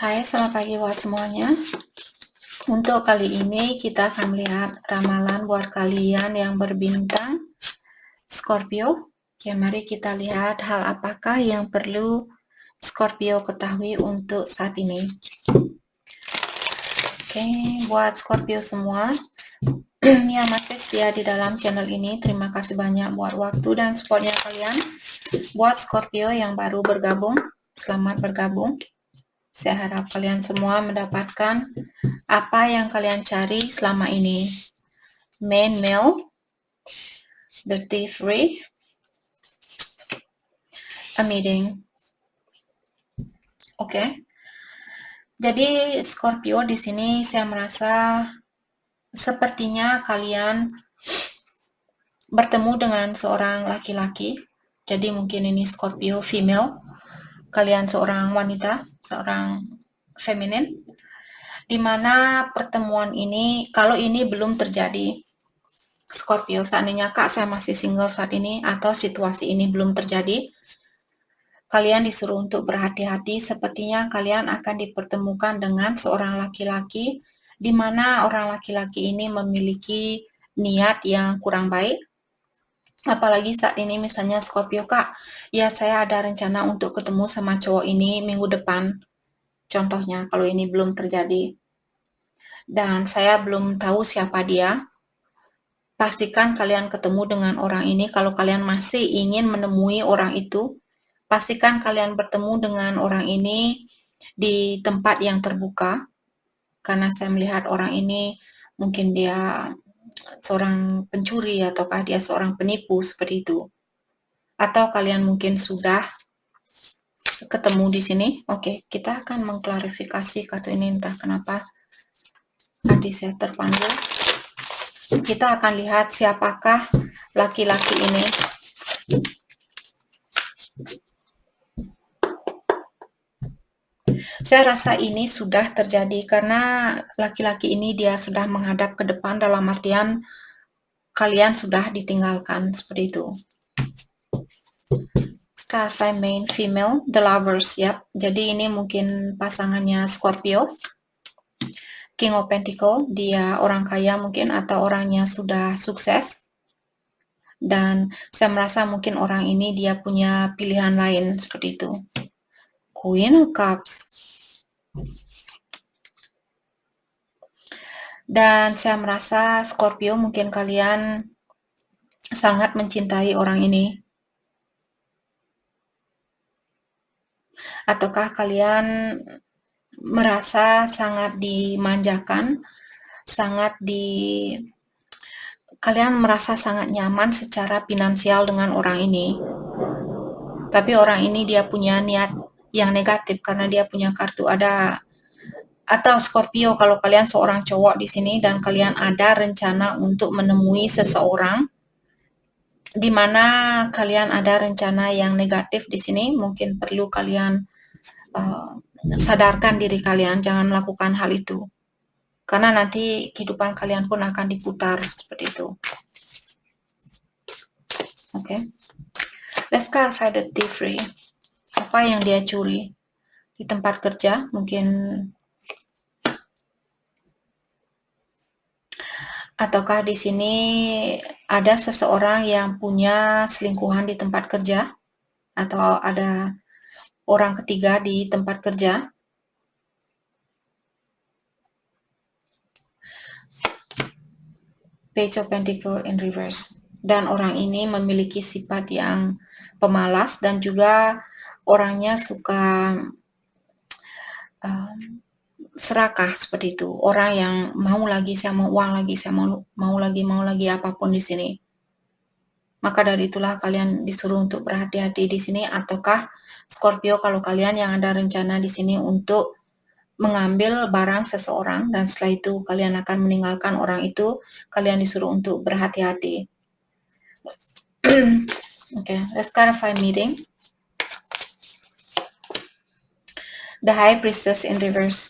Hai, selamat pagi buat semuanya. Untuk kali ini kita akan melihat ramalan buat kalian yang berbintang Scorpio. Oke, mari kita lihat hal apakah yang perlu Scorpio ketahui untuk saat ini. Oke, buat Scorpio semua yang masih setia di dalam channel ini, terima kasih banyak buat waktu dan supportnya kalian. Buat Scorpio yang baru bergabung, selamat bergabung. Saya harap kalian semua mendapatkan apa yang kalian cari selama ini. Main male, the thievery, a meeting. Oke. Jadi Scorpio di sini saya merasa sepertinya kalian bertemu dengan seorang laki-laki. Jadi mungkin ini Scorpio female, kalian seorang wanita, seorang feminin. Di mana pertemuan ini, kalau ini belum terjadi, Scorpio, seandainya Kak saya masih single saat ini atau situasi ini belum terjadi, kalian disuruh untuk berhati-hati, sepertinya kalian akan dipertemukan dengan seorang laki-laki, di mana orang laki-laki ini memiliki niat yang kurang baik. Apalagi saat ini misalnya Scorpio, Kak, ya saya ada rencana untuk ketemu sama cowok ini minggu depan. Contohnya, kalau ini belum terjadi. Dan saya belum tahu siapa dia. Pastikan kalian ketemu dengan orang ini. Kalau kalian masih ingin menemui orang itu, pastikan kalian bertemu dengan orang ini di tempat yang terbuka, karena saya melihat orang ini mungkin dia seorang pencuri ataukah dia seorang penipu seperti itu. Atau kalian mungkin sudah ketemu di sini. Oke, kita akan mengklarifikasi kartu ini, entah kenapa tadi saya terpanggil. Kita akan lihat siapakah laki-laki ini. Saya rasa ini sudah terjadi karena laki-laki ini dia sudah menghadap ke depan, dalam artian kalian sudah ditinggalkan seperti itu. Star main female, the lovers, yap. Jadi ini mungkin pasangannya Scorpio. King of Pentacle, dia orang kaya mungkin atau orangnya sudah sukses. Dan saya merasa mungkin orang ini dia punya pilihan lain seperti itu. Queen of Cups. Dan saya merasa Scorpio mungkin kalian sangat mencintai orang ini. Ataukah kalian merasa sangat dimanjakan, kalian merasa sangat nyaman secara finansial dengan orang ini. Tapi orang ini dia punya niat yang negatif karena dia punya kartu ada, atau Scorpio kalau kalian seorang cowok di sini dan kalian ada rencana untuk menemui seseorang, di mana kalian ada rencana yang negatif di sini, mungkin perlu kalian sadarkan diri kalian, jangan melakukan hal itu. Karena nanti kehidupan kalian pun akan diputar seperti itu. Oke. Let's clarify the thievery. Apa yang dia curi di tempat kerja, mungkin ataukah di sini ada seseorang yang punya selingkuhan di tempat kerja, atau ada orang ketiga di tempat kerja. Page of Pentacle in reverse. Dan orang ini memiliki sifat yang pemalas dan juga orangnya suka serakah seperti itu. Orang yang mau lagi, saya mau uang lagi, saya mau lagi apapun di sini. Maka dari itulah kalian disuruh untuk berhati-hati di sini. Ataukah Scorpio kalau kalian yang ada rencana di sini untuk mengambil barang seseorang dan setelah itu kalian akan meninggalkan orang itu, kalian disuruh untuk berhati-hati. Okay, let's clarify meeting. The High Priestess in reverse.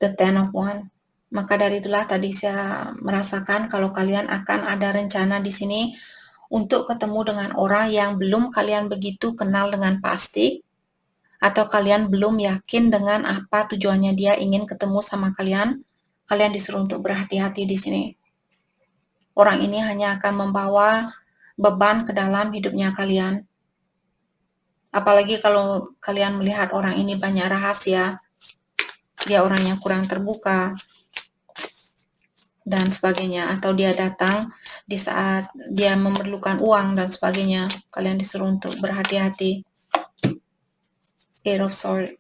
The Ten of Wands. Maka dari itulah tadi saya merasakan kalau kalian akan ada rencana di sini untuk ketemu dengan orang yang belum kalian begitu kenal dengan pasti, atau kalian belum yakin dengan apa tujuannya dia ingin ketemu sama kalian, kalian disuruh untuk berhati-hati di sini. Orang ini hanya akan membawa beban ke dalam hidupnya kalian. Apalagi kalau kalian melihat orang ini banyak rahasia, dia orangnya kurang terbuka, dan sebagainya, atau dia datang di saat dia memerlukan uang dan sebagainya, kalian disuruh untuk berhati-hati. Eight of Swords.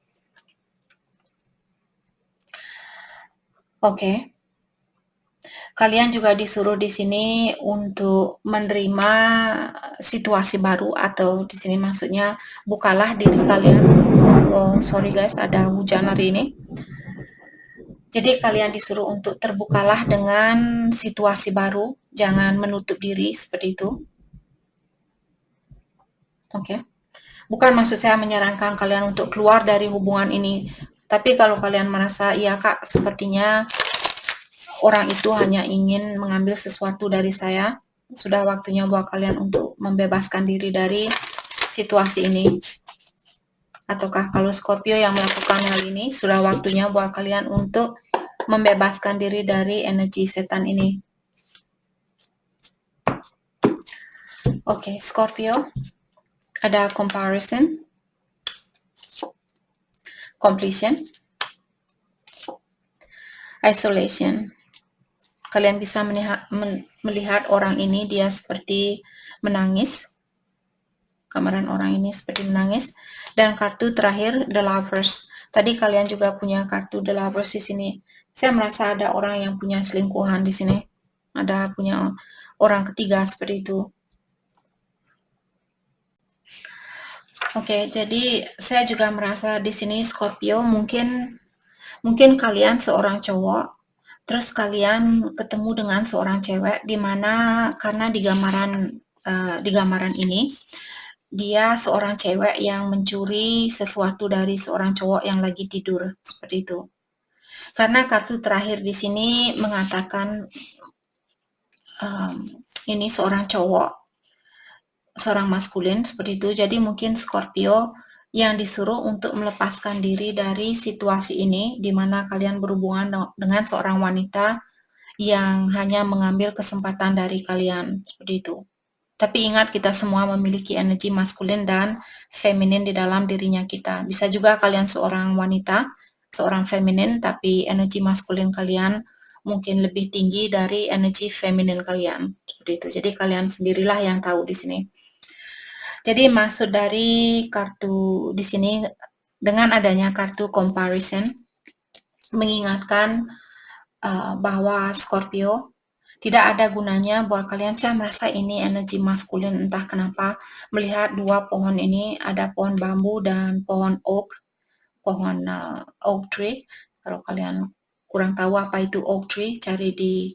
Oke. Kalian juga disuruh di sini untuk menerima situasi baru, atau di sini maksudnya bukalah diri kalian. Oh, sorry guys, ada hujan hari ini. Jadi kalian disuruh untuk terbukalah dengan situasi baru, jangan menutup diri seperti itu. Oke. Bukan maksud saya menyarankan kalian untuk keluar dari hubungan ini, tapi kalau kalian merasa, iya kak, sepertinya orang itu hanya ingin mengambil sesuatu dari saya, sudah waktunya buat kalian untuk membebaskan diri dari situasi ini. Ataukah kalau Scorpio yang melakukan hal ini, sudah waktunya buat kalian untuk membebaskan diri dari energi setan ini. Oke, Scorpio, ada comparison, completion, isolation. Kalian bisa melihat orang ini, dia seperti menangis. Gambaran orang ini seperti menangis. Dan kartu terakhir, The Lovers. Tadi kalian juga punya kartu The Lovers di sini. Saya merasa ada orang yang punya selingkuhan di sini. Ada punya orang ketiga seperti itu. Oke, jadi saya juga merasa di sini Scorpio mungkin kalian seorang cowok, terus kalian ketemu dengan seorang cewek, di mana karena di gambaran ini dia seorang cewek yang mencuri sesuatu dari seorang cowok yang lagi tidur, seperti itu. Karena kartu terakhir di sini mengatakan ini seorang cowok, seorang maskulin seperti itu. Jadi mungkin Scorpio yang disuruh untuk melepaskan diri dari situasi ini, di mana kalian berhubungan dengan seorang wanita yang hanya mengambil kesempatan dari kalian, seperti itu. Tapi ingat, kita semua memiliki energi maskulin dan feminin di dalam dirinya kita. Bisa juga kalian seorang wanita, seorang feminin, tapi energi maskulin kalian mungkin lebih tinggi dari energi feminin kalian, seperti itu. Jadi kalian sendirilah yang tahu di sini. Jadi maksud dari kartu di sini, dengan adanya kartu comparison, mengingatkan bahwa Scorpio, tidak ada gunanya buat kalian. Saya merasa ini energi maskulin, entah kenapa melihat dua pohon ini, ada pohon bambu dan pohon oak tree. Kalau kalian kurang tahu apa itu oak tree, cari di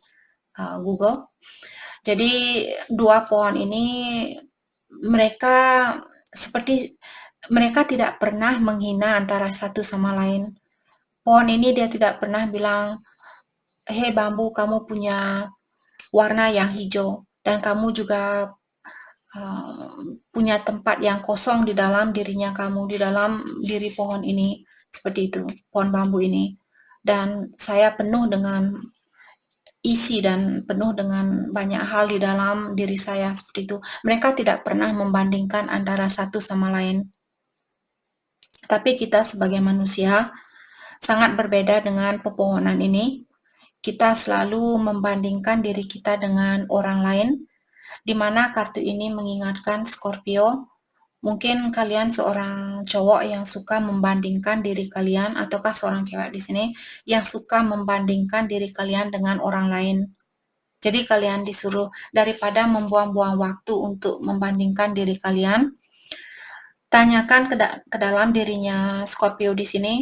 Google. Jadi dua pohon ini, mereka tidak pernah menghina antara satu sama lain. Pohon ini dia tidak pernah bilang, hei bambu, kamu punya warna yang hijau, dan kamu juga punya tempat yang kosong di dalam dirinya kamu, di dalam diri pohon ini, seperti itu, pohon bambu ini. Dan saya penuh dengan isi dan penuh dengan banyak hal di dalam diri saya, seperti itu. Mereka tidak pernah membandingkan antara satu sama lain. Tapi kita sebagai manusia sangat berbeda dengan pepohonan ini. Kita selalu membandingkan diri kita dengan orang lain, di mana kartu ini mengingatkan Scorpio, mungkin kalian seorang cowok yang suka membandingkan diri kalian, ataukah seorang cewek di sini yang suka membandingkan diri kalian dengan orang lain. Jadi kalian disuruh, daripada membuang-buang waktu untuk membandingkan diri kalian, tanyakan ke dalam dirinya Scorpio di sini,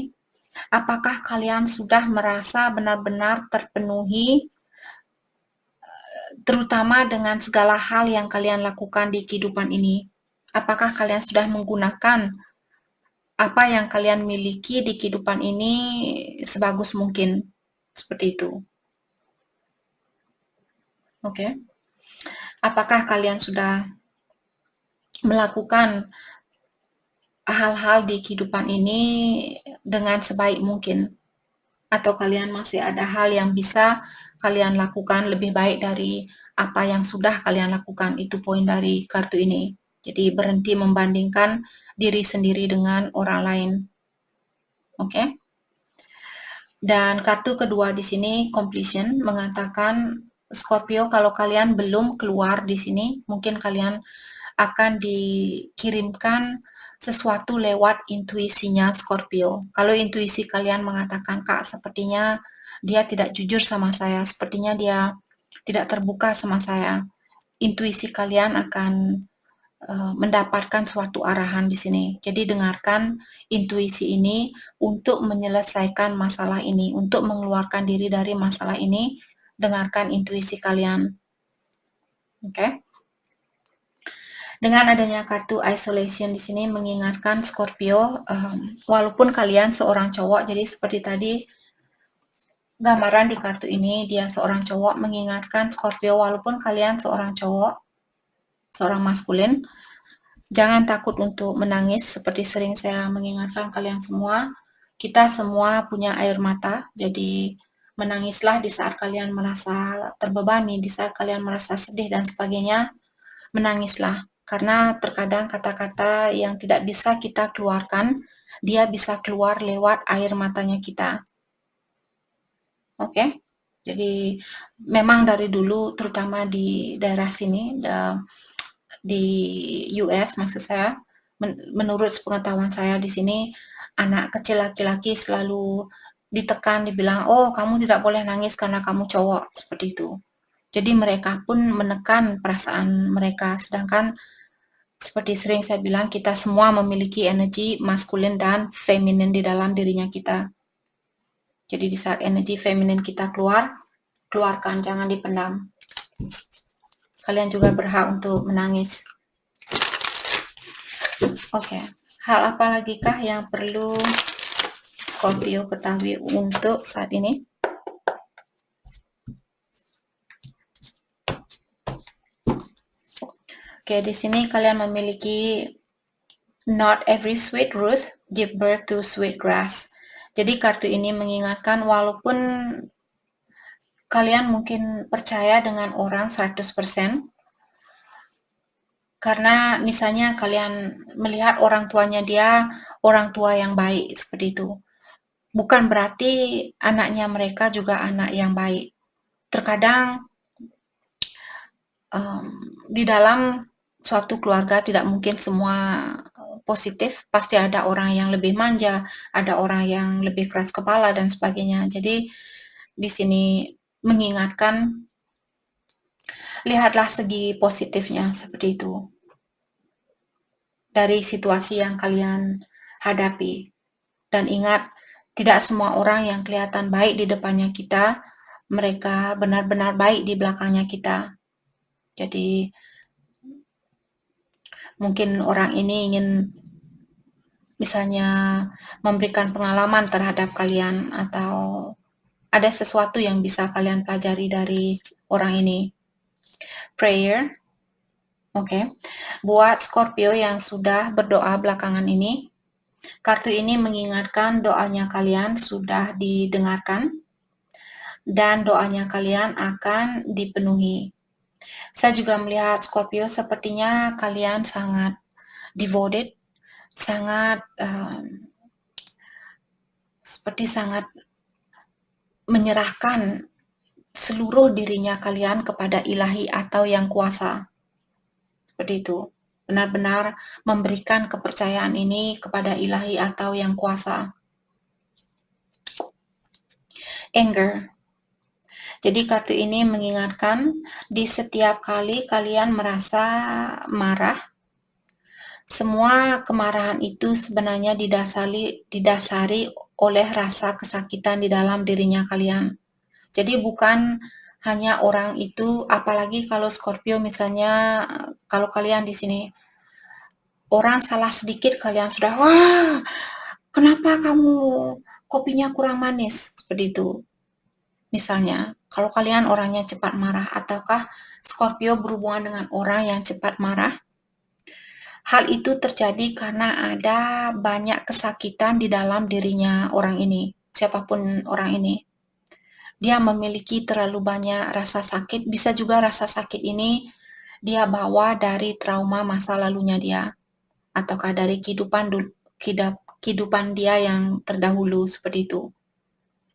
apakah kalian sudah merasa benar-benar terpenuhi, terutama dengan segala hal yang kalian lakukan di kehidupan ini? Apakah kalian sudah menggunakan apa yang kalian miliki di kehidupan ini sebagus mungkin? Seperti itu. Oke. Apakah kalian sudah melakukan hal-hal di kehidupan ini dengan sebaik mungkin, atau kalian masih ada hal yang bisa kalian lakukan lebih baik dari apa yang sudah kalian lakukan. Itu poin dari kartu ini. Jadi berhenti membandingkan diri sendiri dengan orang lain. Oke? Dan kartu kedua di sini completion, mengatakan Scorpio, kalau kalian belum keluar di sini, mungkin kalian akan dikirimkan sesuatu lewat intuisinya Scorpio. Kalau intuisi kalian mengatakan, Kak, sepertinya dia tidak jujur sama saya, sepertinya dia tidak terbuka sama saya, intuisi kalian akan mendapatkan suatu arahan di sini. Jadi dengarkan intuisi ini untuk menyelesaikan masalah ini, untuk mengeluarkan diri dari masalah ini. Dengarkan intuisi kalian. Oke? Dengan adanya kartu isolation di sini mengingatkan Scorpio, walaupun kalian seorang cowok, jadi seperti tadi gambaran di kartu ini, dia seorang cowok, mengingatkan Scorpio, walaupun kalian seorang cowok, seorang maskulin, jangan takut untuk menangis, seperti sering saya mengingatkan kalian semua. Kita semua punya air mata, jadi menangislah di saat kalian merasa terbebani, di saat kalian merasa sedih dan sebagainya, menangislah. Karena terkadang kata-kata yang tidak bisa kita keluarkan, dia bisa keluar lewat air matanya kita. Oke? Jadi memang dari dulu, terutama di daerah sini, di US maksud saya, menurut pengetahuan saya di sini, anak kecil laki-laki selalu ditekan, dibilang, oh kamu tidak boleh nangis karena kamu cowok, seperti itu. Jadi mereka pun menekan perasaan mereka, sedangkan seperti sering saya bilang, kita semua memiliki energi maskulin dan feminin di dalam dirinya kita. Jadi di saat energi feminin kita keluar, keluarkan, jangan dipendam. Kalian juga berhak untuk menangis. Oke, hal apa lagi kah yang perlu Scorpio ketahui untuk saat ini? Oke, di sini kalian memiliki not every sweet root give birth to sweet grass. Jadi kartu ini mengingatkan walaupun kalian mungkin percaya dengan orang 100%, karena misalnya kalian melihat orang tuanya dia orang tua yang baik seperti itu, bukan berarti anaknya mereka juga anak yang baik. Terkadang di dalam suatu keluarga tidak mungkin semua positif, pasti ada orang yang lebih manja, ada orang yang lebih keras kepala dan sebagainya. Jadi di sini mengingatkan, lihatlah segi positifnya seperti itu dari situasi yang kalian hadapi. Dan ingat, tidak semua orang yang kelihatan baik di depannya kita, mereka benar-benar baik di belakangnya kita. Jadi mungkin orang ini ingin misalnya memberikan pengalaman terhadap kalian, atau ada sesuatu yang bisa kalian pelajari dari orang ini. Prayer. Oke. Buat Scorpio yang sudah berdoa belakangan ini, kartu ini mengingatkan doanya kalian sudah didengarkan dan doanya kalian akan dipenuhi. Saya juga melihat Scorpio sepertinya kalian sangat devoted, sangat sangat menyerahkan seluruh dirinya kalian kepada ilahi atau yang kuasa. Seperti itu. Benar-benar memberikan kepercayaan ini kepada ilahi atau yang kuasa. Anger. Jadi kartu ini mengingatkan di setiap kali kalian merasa marah, semua kemarahan itu sebenarnya didasari oleh rasa kesakitan di dalam dirinya kalian. Jadi bukan hanya orang itu, apalagi kalau Scorpio misalnya, kalau kalian di sini orang salah sedikit kalian sudah, wah, kenapa kamu kopinya kurang manis, seperti itu. Misalnya, kalau kalian orangnya cepat marah, ataukah Scorpio berhubungan dengan orang yang cepat marah, Hal itu terjadi karena ada banyak kesakitan di dalam dirinya orang ini, siapapun orang ini. Dia memiliki terlalu banyak rasa sakit, bisa juga rasa sakit ini dia bawa dari trauma masa lalunya dia, ataukah dari kehidupan dia yang terdahulu seperti itu.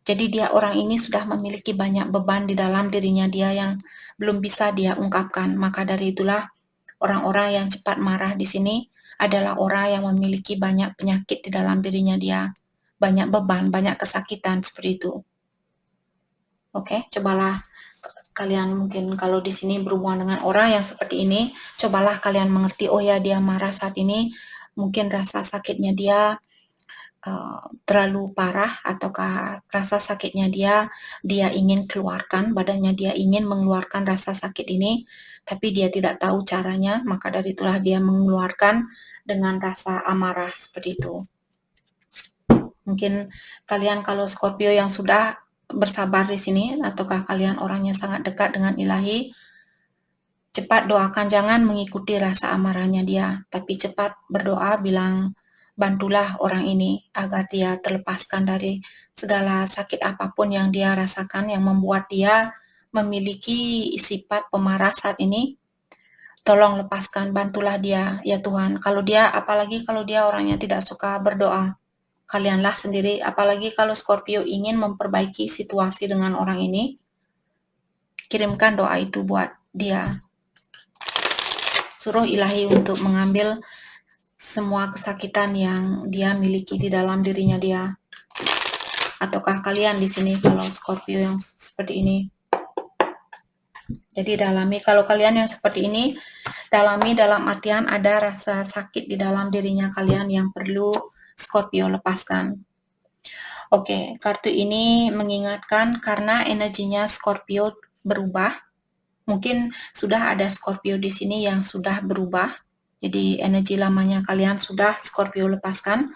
Jadi dia orang ini sudah memiliki banyak beban di dalam dirinya dia yang belum bisa dia ungkapkan. Maka dari itulah orang-orang yang cepat marah di sini adalah orang yang memiliki banyak penyakit di dalam dirinya dia. Banyak beban, banyak kesakitan seperti itu. Oke, cobalah kalian mungkin kalau di sini berhubungan dengan orang yang seperti ini, cobalah kalian mengerti, oh ya dia marah saat ini, mungkin rasa sakitnya dia terlalu parah, ataukah rasa sakitnya dia ingin keluarkan, badannya dia ingin mengeluarkan rasa sakit ini, tapi dia tidak tahu caranya, maka dari itulah dia mengeluarkan dengan rasa amarah seperti itu. Mungkin kalian kalau Scorpio yang sudah bersabar di sini, ataukah kalian orangnya sangat dekat dengan ilahi, cepat doakan, jangan mengikuti rasa amarahnya dia, tapi cepat berdoa bilang, bantulah orang ini agar dia terlepaskan dari segala sakit apapun yang dia rasakan yang membuat dia memiliki sifat pemarah saat ini. Tolong lepaskan, bantulah dia, ya Tuhan. Kalau dia, apalagi kalau dia orangnya tidak suka berdoa, kalianlah sendiri, apalagi kalau Scorpio ingin memperbaiki situasi dengan orang ini, kirimkan doa itu buat dia. Suruh ilahi untuk mengambil semua kesakitan yang dia miliki di dalam dirinya dia. Ataukah kalian di sini kalau Scorpio yang seperti ini? Jadi dalami, kalau kalian yang seperti ini, dalami dalam artian ada rasa sakit di dalam dirinya kalian yang perlu Scorpio lepaskan. Oke, kartu ini mengingatkan karena energinya Scorpio berubah. Mungkin sudah ada Scorpio di sini yang sudah berubah. Jadi energi lamanya kalian sudah Scorpio lepaskan.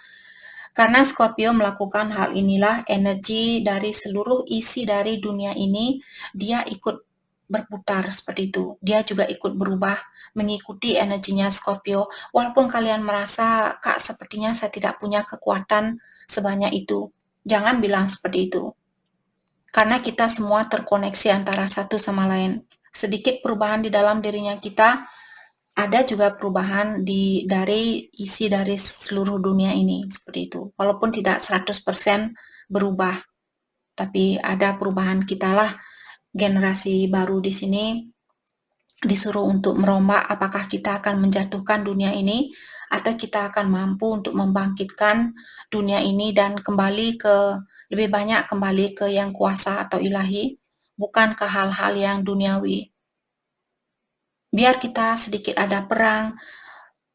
Karena Scorpio melakukan hal inilah, energi dari seluruh isi dari dunia ini, dia ikut berputar seperti itu. Dia juga ikut berubah, mengikuti energinya Scorpio. Walaupun kalian merasa, Kak, sepertinya saya tidak punya kekuatan sebanyak itu. Jangan bilang seperti itu. Karena kita semua terkoneksi antara satu sama lain. Sedikit perubahan di dalam dirinya kita, ada juga perubahan dari isi dari seluruh dunia ini seperti itu. Walaupun tidak 100% berubah, tapi ada perubahan. Kitalah generasi baru di sini disuruh untuk merombak apakah kita akan menjatuhkan dunia ini atau kita akan mampu untuk membangkitkan dunia ini dan lebih banyak kembali ke yang kuasa atau ilahi, bukan ke hal-hal yang duniawi. Biar kita sedikit ada perang,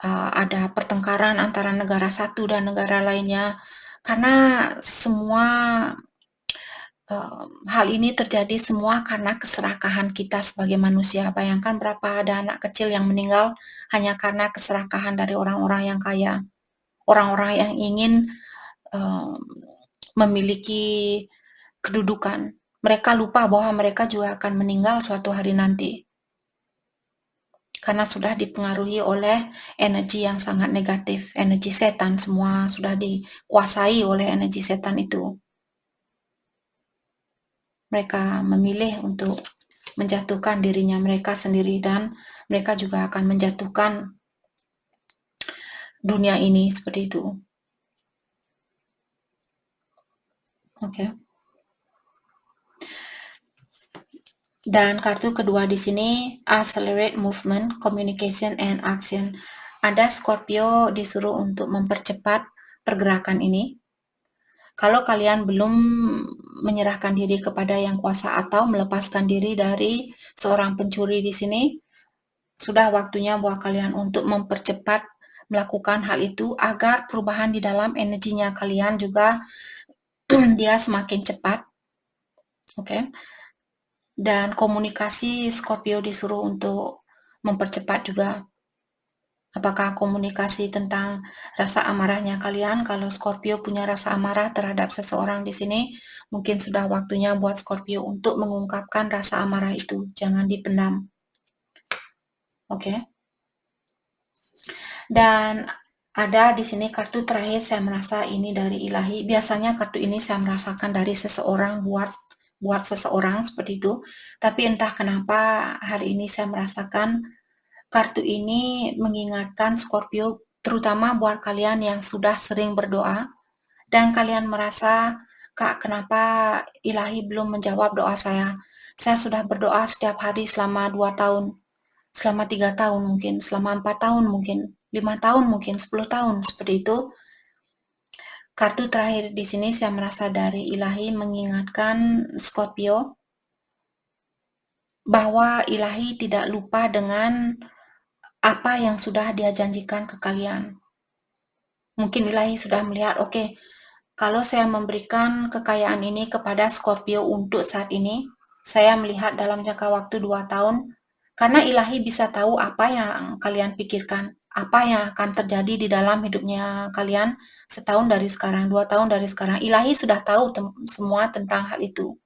ada pertengkaran antara negara satu dan negara lainnya, karena semua hal ini terjadi semua karena keserakahan kita sebagai manusia. Bayangkan berapa ada anak kecil yang meninggal hanya karena keserakahan dari orang-orang yang kaya, orang-orang yang ingin memiliki kedudukan. Mereka lupa bahwa mereka juga akan meninggal suatu hari nanti. Karena sudah dipengaruhi oleh energi yang sangat negatif, energi setan, semua sudah dikuasai oleh energi setan itu. Mereka memilih untuk menjatuhkan dirinya mereka sendiri dan mereka juga akan menjatuhkan dunia ini seperti itu. Oke. Dan kartu kedua di sini, accelerate movement, communication, and action. Ada Scorpio disuruh untuk mempercepat pergerakan ini. Kalau kalian belum menyerahkan diri kepada yang kuasa atau melepaskan diri dari seorang pencuri di sini, sudah waktunya buat kalian untuk mempercepat melakukan hal itu agar perubahan di dalam energinya kalian juga dia semakin cepat. Oke. Dan komunikasi Scorpio disuruh untuk mempercepat juga. Apakah komunikasi tentang rasa amarahnya kalian? Kalau Scorpio punya rasa amarah terhadap seseorang di sini, mungkin sudah waktunya buat Scorpio untuk mengungkapkan rasa amarah itu. Jangan dipendam. Oke. Dan ada di sini kartu terakhir, saya merasa ini dari ilahi. Biasanya kartu ini saya merasakan dari seseorang buat seseorang seperti itu. Tapi entah kenapa hari ini saya merasakan kartu ini mengingatkan Scorpio, terutama buat kalian yang sudah sering berdoa dan kalian merasa, Kak, kenapa ilahi belum menjawab doa saya? Saya sudah berdoa setiap hari selama 2 tahun, selama 3 tahun mungkin, selama 4 tahun mungkin, 5 tahun mungkin, 10 tahun, seperti itu. Kartu terakhir di sini saya merasa dari ilahi mengingatkan Scorpio bahwa ilahi tidak lupa dengan apa yang sudah dia janjikan ke kalian. Mungkin ilahi sudah melihat, oke, kalau saya memberikan kekayaan ini kepada Scorpio untuk saat ini, saya melihat dalam jangka waktu 2 tahun, karena ilahi bisa tahu apa yang kalian pikirkan, apa yang akan terjadi di dalam hidupnya kalian setahun dari sekarang, 2 tahun dari sekarang. Ilahi sudah tahu semua tentang hal itu.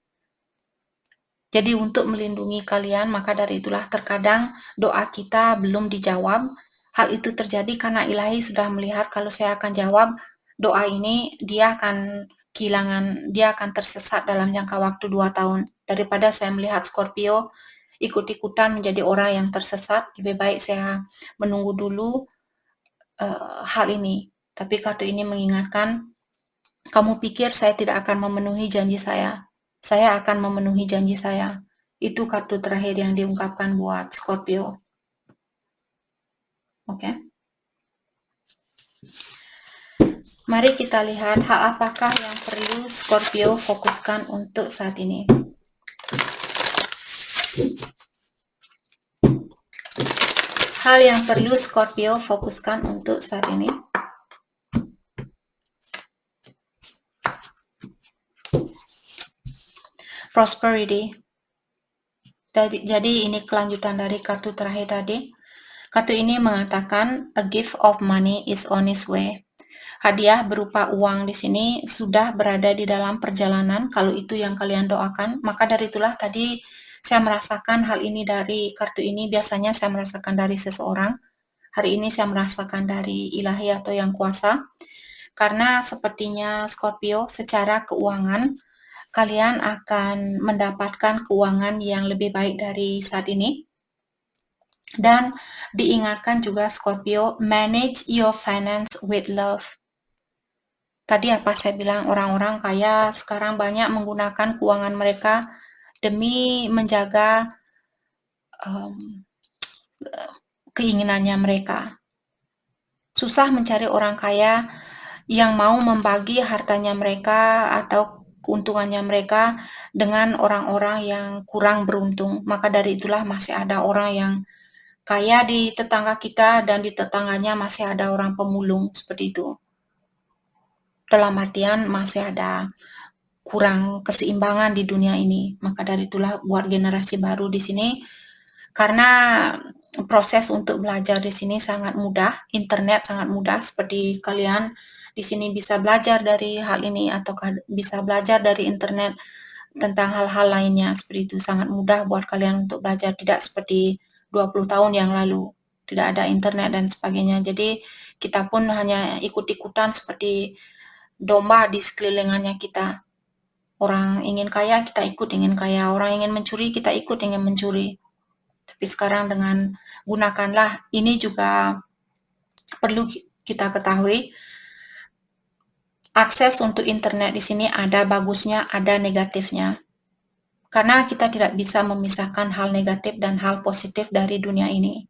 Jadi untuk melindungi kalian, maka dari itulah terkadang doa kita belum dijawab. Hal itu terjadi karena ilahi sudah melihat kalau saya akan jawab doa ini, dia akan kehilangan, dia akan tersesat dalam jangka waktu 2 tahun. Daripada saya melihat Scorpio ikut-ikutan menjadi orang yang tersesat, lebih baik saya menunggu dulu hal ini. Tapi kartu ini mengingatkan, kamu pikir saya tidak akan memenuhi janji saya? Saya akan memenuhi janji saya. Itu kartu terakhir yang diungkapkan buat Scorpio. Oke. Mari kita lihat hal apakah yang perlu Scorpio fokuskan untuk saat ini. Hal yang perlu Scorpio fokuskan untuk saat ini. Prosperity. Jadi ini kelanjutan dari kartu terakhir tadi. Kartu ini mengatakan a gift of money is on its way. Hadiah berupa uang di sini sudah berada di dalam perjalanan. Kalau itu yang kalian doakan, maka dari itulah tadi saya merasakan hal ini dari kartu ini. Biasanya saya merasakan dari seseorang. Hari ini saya merasakan dari ilahi atau yang kuasa. Karena sepertinya Scorpio secara keuangan, kalian akan mendapatkan keuangan yang lebih baik dari saat ini. Dan diingatkan juga Scorpio, manage your finance with love. Tadi apa saya bilang, orang-orang kaya sekarang banyak menggunakan keuangan mereka demi menjaga keinginannya mereka. Susah mencari orang kaya yang mau membagi hartanya mereka atau keuntungannya mereka dengan orang-orang yang kurang beruntung. Maka dari itulah masih ada orang yang kaya di tetangga kita dan di tetangganya masih ada orang pemulung seperti itu. Dalam artian masih ada kurang keseimbangan di dunia ini. Maka dari itulah buat generasi baru di sini, karena proses untuk belajar di sini sangat mudah, internet sangat mudah, seperti kalian di sini bisa belajar dari hal ini atau bisa belajar dari internet tentang hal-hal lainnya, seperti itu sangat mudah buat kalian untuk belajar, tidak seperti 20 tahun yang lalu, tidak ada internet dan sebagainya. Jadi kita pun hanya ikut-ikutan seperti domba di sekelilingannya kita. Orang ingin kaya, kita ikut ingin kaya. Orang ingin mencuri, kita ikut ingin mencuri. Tapi sekarang dengan gunakanlah, ini juga perlu kita ketahui, akses untuk internet di sini ada bagusnya, ada negatifnya. Karena kita tidak bisa memisahkan hal negatif dan hal positif dari dunia ini.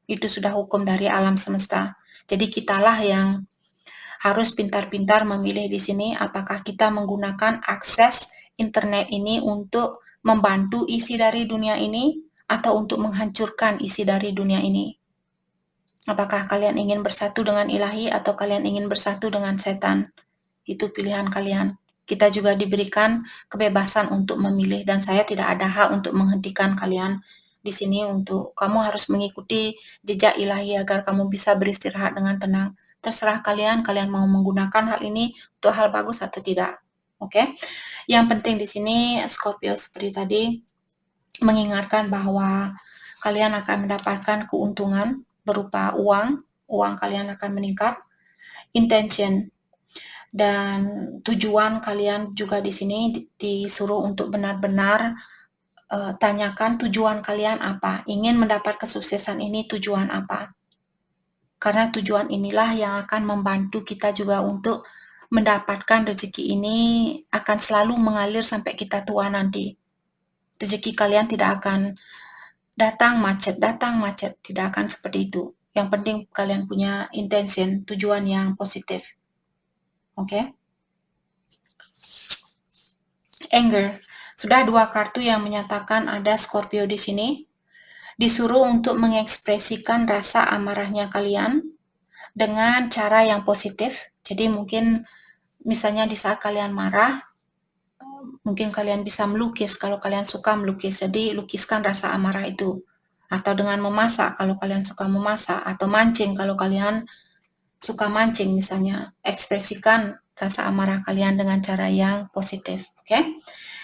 Itu sudah hukum dari alam semesta. Jadi kitalah yang harus pintar-pintar memilih di sini apakah kita menggunakan akses internet ini untuk membantu isi dari dunia ini atau untuk menghancurkan isi dari dunia ini. Apakah kalian ingin bersatu dengan ilahi atau kalian ingin bersatu dengan setan? Itu pilihan kalian. Kita juga diberikan kebebasan untuk memilih dan saya tidak ada hak untuk menghentikan kalian di sini untuk kamu harus mengikuti jejak ilahi agar kamu bisa beristirahat dengan tenang. Terserah kalian, kalian mau menggunakan hal ini untuk hal bagus atau tidak. Oke? Yang penting di sini Scorpio seperti tadi mengingatkan bahwa kalian akan mendapatkan keuntungan berupa uang uang kalian akan meningkat. Intention dan tujuan kalian juga di sini disuruh untuk benar-benar tanyakan tujuan kalian apa. Ingin mendapat kesuksesan ini tujuan apa? Karena tujuan inilah yang akan membantu kita juga untuk mendapatkan rezeki ini akan selalu mengalir sampai kita tua nanti. Rezeki kalian tidak akan datang macet, tidak akan seperti itu. Yang penting kalian punya intention, tujuan yang positif. Oke? Anger. Sudah 2 kartu yang menyatakan ada Scorpio di sini. Disuruh untuk mengekspresikan rasa amarahnya kalian dengan cara yang positif. Jadi mungkin misalnya di saat kalian marah, mungkin kalian bisa melukis kalau kalian suka melukis. Jadi lukiskan rasa amarah itu. Atau dengan memasak kalau kalian suka memasak. Atau mancing kalau kalian suka mancing misalnya. Ekspresikan rasa amarah kalian dengan cara yang positif. Oke?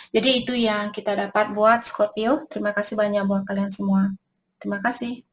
Jadi itu yang kita dapat buat Scorpio. Terima kasih banyak buat kalian semua. Terima kasih.